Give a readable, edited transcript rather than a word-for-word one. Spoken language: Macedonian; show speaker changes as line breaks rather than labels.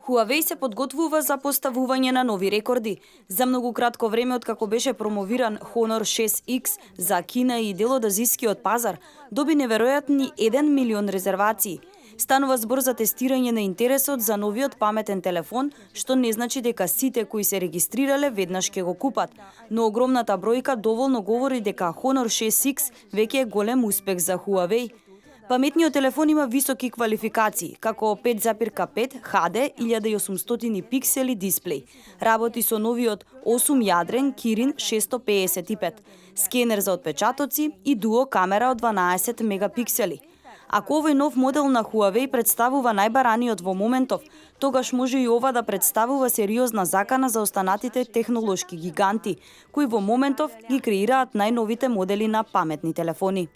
Huawei се подготвува за поставување на нови рекорди. За многу кратко време откако беше промовиран Honor 6X за Кина и дел од азискиот пазар, доби неверојатни 1 милион резервации. Станува збор за тестирање на интересот за новиот паметен телефон, што не значи дека сите кои се регистрирале веднаш ќе го купат, но огромната бројка доволно говори дека Honor 6X веќе е голем успех за Huawei. Паметниот телефон има високи квалификации, како 5,5 HD 1800 пиксели дисплеј. Работи со новиот 8-јадрен Kirin 655, скенер за отпечатоци и дуо камера од 12 мегапиксели. Ако овој нов модел на Huawei представува најбараниот во моментов, тогаш може и ова да представува сериозна закана за останатите технолошки гиганти, кои во моментов ги креираат најновите модели на паметни телефони.